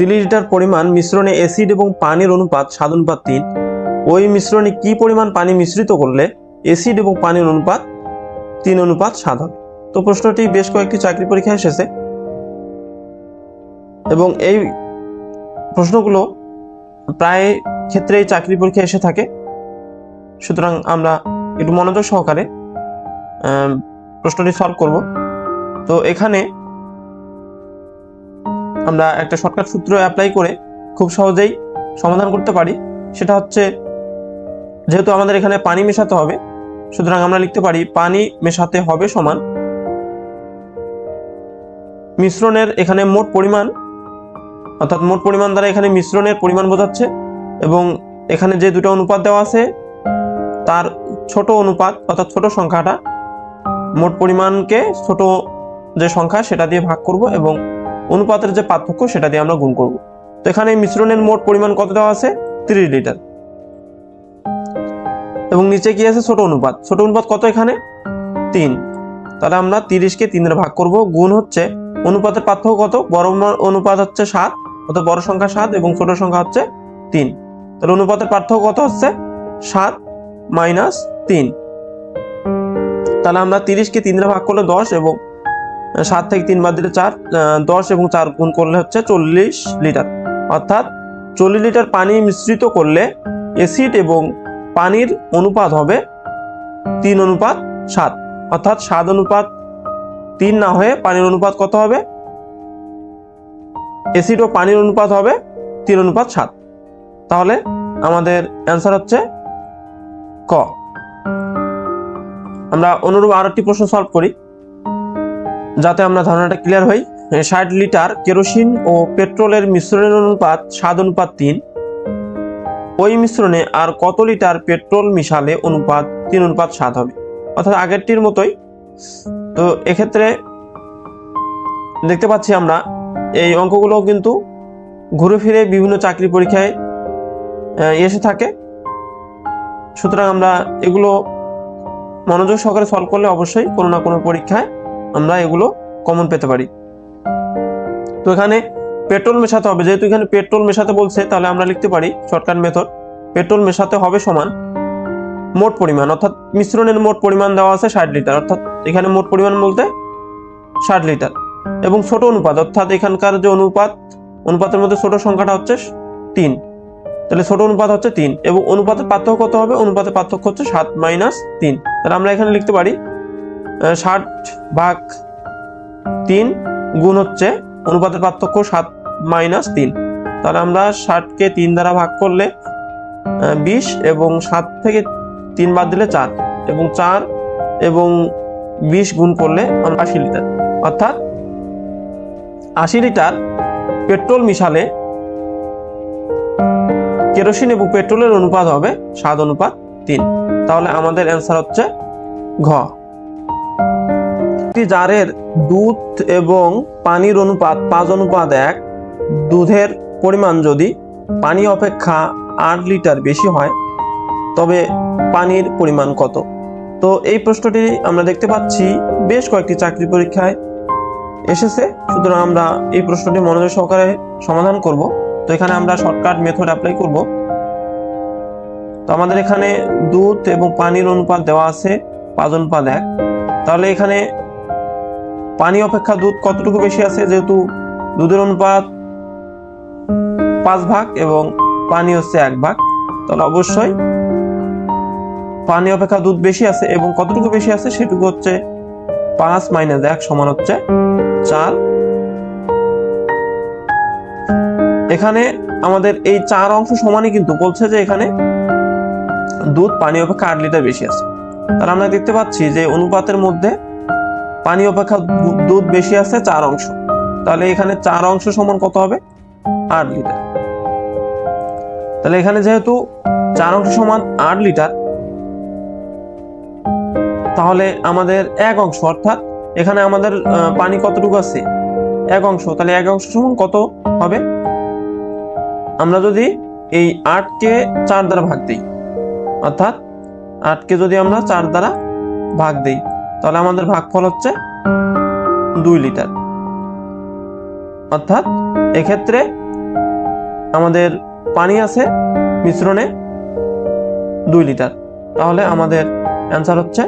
30 litre পরিমাণ মিশ্রণে acid এবং পানির অনুপাত 7:3। ওই মিশ্রণে কি পরিমাণ পানি মিশ্রিত করলে অ্যাসিড এবং পানির অনুপাত 3:7 হবে? তো প্রশ্নটি বেশ কয়েকটি চাকরি পরীক্ষায় এসেছে এবং এই প্রশ্নগুলো প্রায় ক্ষেত্রেই চাকরি পরীক্ষায় এসে থাকে। সুতরাং আমরা একটু মনোযোগ সহকারে প্রশ্নটি সলভ করব। তো এখানে আমরা একটা শর্টকাট সূত্র অ্যাপ্লাই করে খুব সহজেই সমাধান করতে পারি। সেটা হচ্ছে, যেহেতু আমাদের এখানে পানি মেশাতে হবে, সুতরাং আমরা লিখতে পারি পানি মেশাতে হবে সমান মিশ্রণের এখানে মোট পরিমাণ, অর্থাৎ মোট পরিমাণ দ্বারা এখানে মিশ্রণের পরিমাণ বোঝাচ্ছে, এবং এখানে যে দুটো অনুপাত দেওয়া আছে তার ছোট অনুপাত অর্থাৎ ছোট সংখ্যাটা মোট পরিমাণকে ছোট যে সংখ্যা সেটা দিয়ে ভাগ করব এবং অনুপাতের যে পার্থক্য সেটা দিয়ে আমরা গুণ করব। তো এখানে মিশ্রণের মোট পরিমাণ কত দেওয়া আছে? 30 লিটার। এবং নিচে কি আছে? ছোট অনুপাত। ছোট অনুপাত কত এখানে? 3। তাহলে আমরা 30কে 3 দ্বারা ভাগ করব, গুণ হচ্ছে অনুপাতের পার্থক্য কত? বড় অনুপাত হচ্ছে 7, অর্থাৎ বড় সংখ্যা 7 এবং ছোট সংখ্যা হচ্ছে 3। তাহলে অনুপাতের পার্থক্য কত হচ্ছে? 7 - 3। তাহলে আমরা 30কে 3 দ্বারা ভাগ করলে 10 এবং 7 থেকে 3 বাদ দিলে 4, 10 এবং 4 গুণ করলে হচ্ছে 40 লিটার। অর্থাৎ 40 লিটার পানি মিশ্রিত করলে অ্যাসিড এবং পানির অনুপাত হবে 3:7। অর্থাৎ 7:3 না হয়ে পানির অনুপাত কত হবে? অ্যাসিড ও পানির অনুপাত হবে 3:7। তাহলে আমাদের অ্যান্সার হচ্ছে ক। আমরা অনুরূপ আরেকটি প্রশ্ন সলভ করি যাতে আমরা ধারণাটা ক্লিয়ার হই। 60 লিটার কেরোসিন ও পেট্রোলের মিশ্রণের অনুপাত 7:3। ওই মিশ্রণে আর কত লিটার পেট্রোল মিশালে অনুপাত 3:7 হবে? অর্থাৎ আগেরটির মতোই। তো এক্ষেত্রে দেখতে পাচ্ছি আমরা এই অঙ্কগুলো কিন্তু ঘুরে ফিরে বিভিন্ন চাকরি পরীক্ষায় এসে থাকে। সুতরাং আমরা এগুলো মনোযোগ সহকারে সলভ করলে অবশ্যই কোনো না কোনো পরীক্ষায় আমরা এগুলো কমন পেতে পারি। তো এখানে পেট্রোল মেশাতে হবে, যেহেতু এখানে পেট্রোল মেশাতে বলছে, তাহলে আমরা লিখতে পারি শর্টকাট মেথড, পেট্রোল মেশাতে হবে সমান মোট পরিমাণ, অর্থাৎ মিশ্রণের মোট পরিমাণ দেওয়া আছে 60 লিটার, অর্থাৎ এখানে মোট পরিমাণ বলতে 60 লিটার, এবং ছোট অনুপাত, অর্থাৎ এখানকার যে অনুপাতের মধ্যে ছোট সংখ্যাটা হচ্ছে 3, তাহলে ছোট অনুপাত হচ্ছে 3 এবং অনুপাতের পার্থক্য কত হবে? অনুপাতের পার্থক্য হচ্ছে 7 - 3। তাহলে আমরা এখানে লিখতে পারি 60/3 গুণ হচ্ছে অনুপাতের পার্থক্য 7 - 3। তাহলে আমরা 60কে 3 দ্বারা ভাগ করলে 20 এবং 7 থেকে 3 বাদ দিলে 4 এবং 4 এবং 20 গুণ করলে আমরা 80 লিটার। অর্থাৎ 80 লিটার পেট্রোল মিশালে কেরোসিন এবং পেট্রোলের অনুপাত হবে 7:3। তাহলে আমাদের অ্যান্সার হচ্ছে ঘ। একটি জারের দুধ এবং পানির অনুপাত 5:1, দুধের পরিমাণ যদি পানি অপেক্ষা 8 লিটার বেশি হয় তবে পানির পরিমাণ কত? তো এই প্রশ্নটি আমরা দেখতে পাচ্ছি বেশ কয়েকটি চাকরি পরীক্ষায় এসেছে। সুতরাং আমরা এই প্রশ্নটি মনোযোগ সহকারে সমাধান করব। তো এখানে আমরা শর্টকাট মেথড অ্যাপ্লাই করব। তো আমাদের এখানে দুধ এবং পানির অনুপাত দেওয়া আছে 5:1। তাহলে এখানে পানি অপেক্ষা দুধ কতটুকু বেশি আছে? যেহেতু দুধের অনুপাত 5 ভাগ এবং পানি হচ্ছে 1 ভাগ, তাহলে অবশ্যই পানি অপেক্ষা দুধ বেশি আছে, এবং কতটুকু বেশি আছে সেটুকু হচ্ছে 5 - 1 সমান হচ্ছে 4। এখানে আমাদের এই 4 অংশ সমানই কিন্তু বলছে যে এখানে দুধ পানি অপেক্ষা 8 লিটার বেশি আছে। তাহলে আমরা দেখতে পাচ্ছি যে অনুপাতের মধ্যে পানি অপেক্ষা দুধ বেশি আছে 4 অংশ। তাহলে এখানে 4 অংশ সমান কত হবে? 8 লিটার। তাহলে এখানে যেহেতু 4 অংশ সমান 8 লিটার, তাহলে আমাদের 1 অংশ, অর্থাৎ এখানে আমাদের পানি কতটুকু আছে? 1 অংশ। তাহলে 1 অংশ সমান কত হবে? আমরা যদি এই 8কে 4 দ্বারা ভাগ দিই, অর্থাৎ 8কে যদি আমরা 4 দ্বারা ভাগ দিই, তাহলে আমাদের ভাগফল হচ্ছে 2 লিটার। অর্থাৎ এক্ষেত্রে আমাদের পানি আছে মিশ্রণে 2 লিটার, তাহলে আমাদের অ্যান্সার হচ্ছে